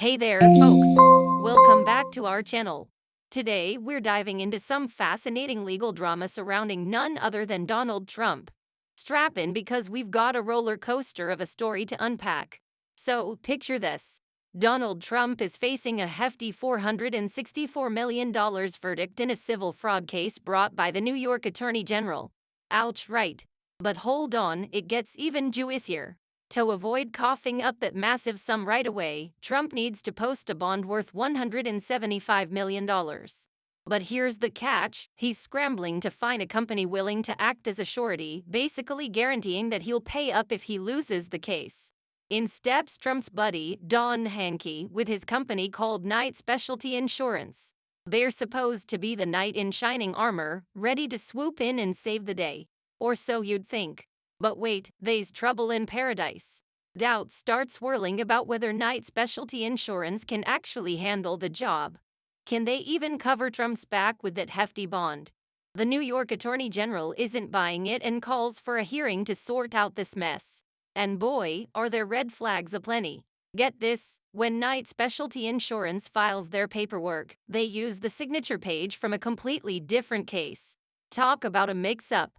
Hey there, folks. Welcome back to our channel. Today, we're diving into some fascinating legal drama surrounding none other than Donald Trump. Strap in because we've got a roller coaster of a story to unpack. So, picture this. Donald Trump is facing a hefty $464 million verdict in a civil fraud case brought by the New York Attorney General. Ouch, right. But hold on, it gets even juicier. To avoid coughing up that massive sum right away, Trump needs to post a bond worth $175 million. But here's the catch, he's scrambling to find a company willing to act as a surety, basically guaranteeing that he'll pay up if he loses the case. In steps Trump's buddy, Don Hankey, with his company called Knight Specialty Insurance. They're supposed to be the knight in shining armor, ready to swoop in and save the day. Or so you'd think. But wait, they's trouble in paradise. Doubts start swirling about whether Knight Specialty Insurance can actually handle the job. Can they even cover Trump's back with that hefty bond? The New York Attorney General isn't buying it and calls for a hearing to sort out this mess. And boy, are there red flags aplenty. Get this, when Knight Specialty Insurance files their paperwork, they use the signature page from a completely different case. Talk about a mix-up.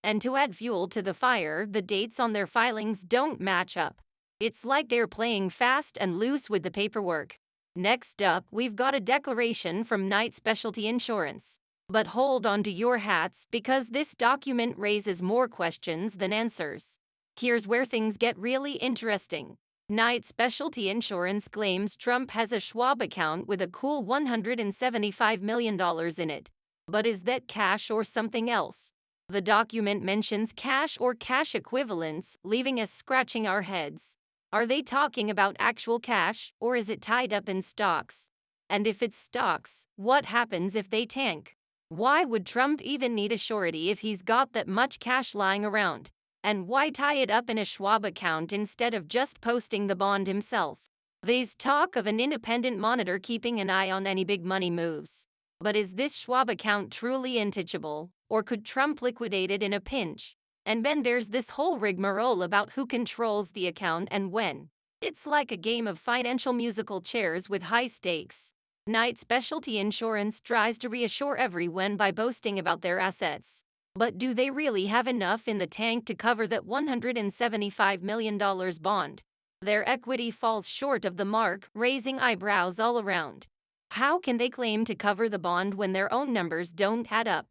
And to add fuel to the fire, the dates on their filings don't match up. It's like they're playing fast and loose with the paperwork. Next up, we've got a declaration from Knight Specialty Insurance. But hold on to your hats because this document raises more questions than answers. Here's where things get really interesting. Knight Specialty Insurance claims Trump has a Schwab account with a cool $175 million in it. But is that cash or something else? The document mentions cash or cash equivalents, leaving us scratching our heads. Are they talking about actual cash, or is it tied up in stocks? And if it's stocks, what happens if they tank? Why would Trump even need a surety if he's got that much cash lying around? And why tie it up in a Schwab account instead of just posting the bond himself? There's talk of an independent monitor keeping an eye on any big money moves. But is this Schwab account truly untouchable, or could Trump liquidate it in a pinch? And then there's this whole rigmarole about who controls the account and when. It's like a game of financial musical chairs with high stakes. Knight Specialty Insurance tries to reassure everyone by boasting about their assets. But do they really have enough in the tank to cover that $175 million bond? Their equity falls short of the mark, raising eyebrows all around. How can they claim to cover the bond when their own numbers don't add up?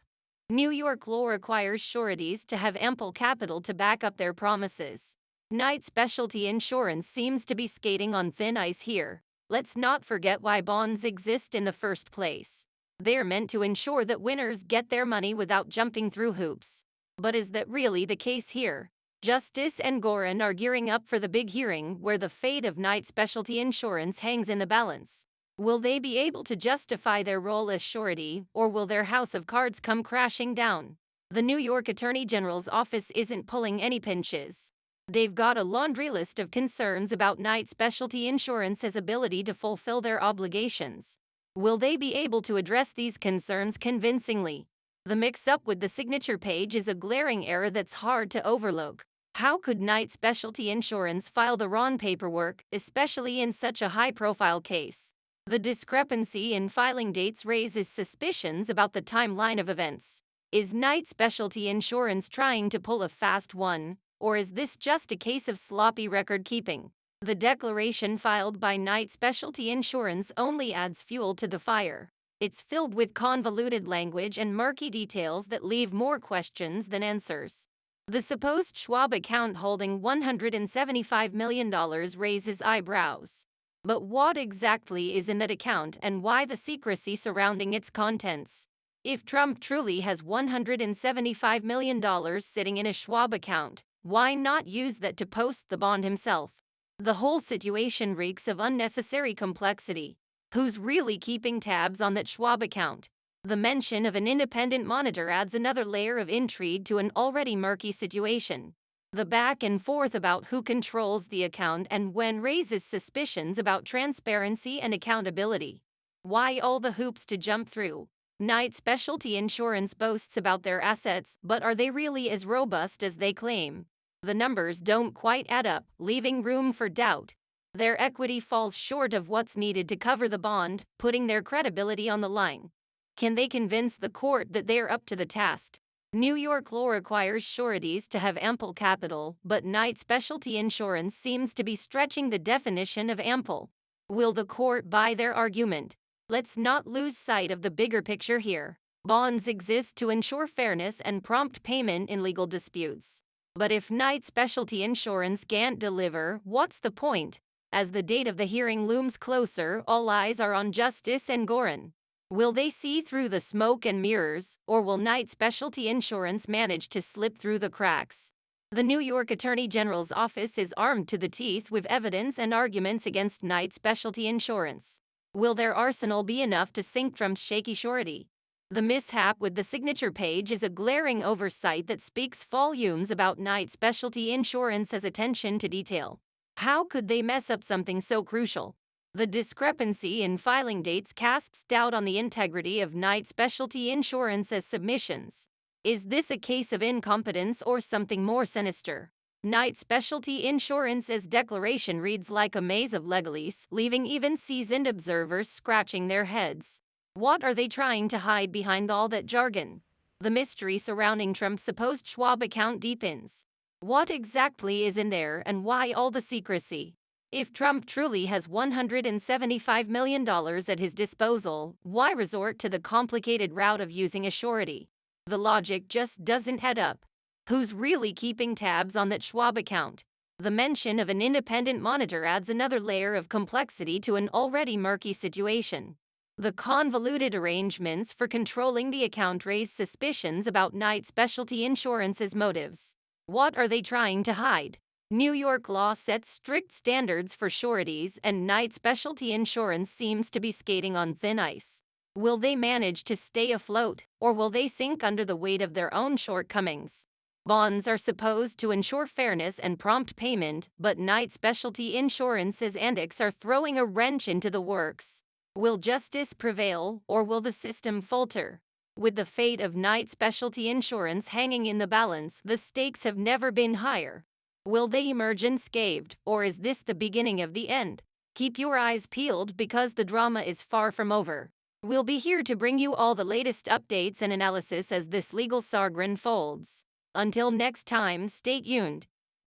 New York law requires sureties to have ample capital to back up their promises. Knight Specialty Insurance seems to be skating on thin ice here. Let's not forget why bonds exist in the first place. They're meant to ensure that winners get their money without jumping through hoops. But is that really the case here? Justice and Gorin are gearing up for the big hearing where the fate of Knight Specialty Insurance hangs in the balance. Will they be able to justify their role as surety, or will their house of cards come crashing down? The New York Attorney General's office isn't pulling any punches. They've got a laundry list of concerns about Knight Specialty Insurance's ability to fulfill their obligations. Will they be able to address these concerns convincingly? The mix-up with the signature page is a glaring error that's hard to overlook. How could Knight Specialty Insurance file the wrong paperwork, especially in such a high-profile case? The discrepancy in filing dates raises suspicions about the timeline of events. Is Knight Specialty Insurance trying to pull a fast one, or is this just a case of sloppy record-keeping? The declaration filed by Knight Specialty Insurance only adds fuel to the fire. It's filled with convoluted language and murky details that leave more questions than answers. The supposed Schwab account holding $175 million raises eyebrows. But what exactly is in that account and why the secrecy surrounding its contents? If Trump truly has $175 million sitting in a Schwab account, why not use that to post the bond himself? The whole situation reeks of unnecessary complexity. Who's really keeping tabs on that Schwab account? The mention of an independent monitor adds another layer of intrigue to an already murky situation. The back and forth about who controls the account and when raises suspicions about transparency and accountability. Why all the hoops to jump through? Knight Specialty Insurance boasts about their assets, but are they really as robust as they claim? The numbers don't quite add up, leaving room for doubt. Their equity falls short of what's needed to cover the bond, putting their credibility on the line. Can they convince the court that they're up to the task? New York law requires sureties to have ample capital, but Knight Specialty Insurance seems to be stretching the definition of ample. Will the court buy their argument? Let's not lose sight of the bigger picture here. Bonds exist to ensure fairness and prompt payment in legal disputes. But if Knight Specialty Insurance can't deliver, what's the point? As the date of the hearing looms closer, all eyes are on Justice and Gorin. Will they see through the smoke and mirrors, or will Knight Specialty Insurance manage to slip through the cracks? The New York Attorney General's office is armed to the teeth with evidence and arguments against Knight Specialty Insurance. Will their arsenal be enough to sink Trump's shaky surety? The mishap with the signature page is a glaring oversight that speaks volumes about Knight Specialty Insurance's attention to detail. How could they mess up something so crucial? The discrepancy in filing dates casts doubt on the integrity of Knight Specialty Insurance's submissions. Is this a case of incompetence or something more sinister? Knight Specialty Insurance's declaration reads like a maze of legalese, leaving even seasoned observers scratching their heads. What are they trying to hide behind all that jargon? The mystery surrounding Trump's supposed Schwab account deepens. What exactly is in there and why all the secrecy? If Trump truly has $175 million at his disposal, why resort to the complicated route of using a surety? The logic just doesn't add up. Who's really keeping tabs on that Schwab account? The mention of an independent monitor adds another layer of complexity to an already murky situation. The convoluted arrangements for controlling the account raise suspicions about Knight Specialty Insurance's motives. What are they trying to hide? New York law sets strict standards for sureties, and Knight Specialty Insurance seems to be skating on thin ice. Will they manage to stay afloat, or will they sink under the weight of their own shortcomings? Bonds are supposed to ensure fairness and prompt payment, but Knight Specialty Insurance's antics are throwing a wrench into the works. Will justice prevail, or will the system falter? With the fate of Knight Specialty Insurance hanging in the balance, the stakes have never been higher. Will they emerge unscathed, or is this the beginning of the end? Keep your eyes peeled because the drama is far from over. We'll be here to bring you all the latest updates and analysis as this legal saga unfolds. Until next time, stay tuned.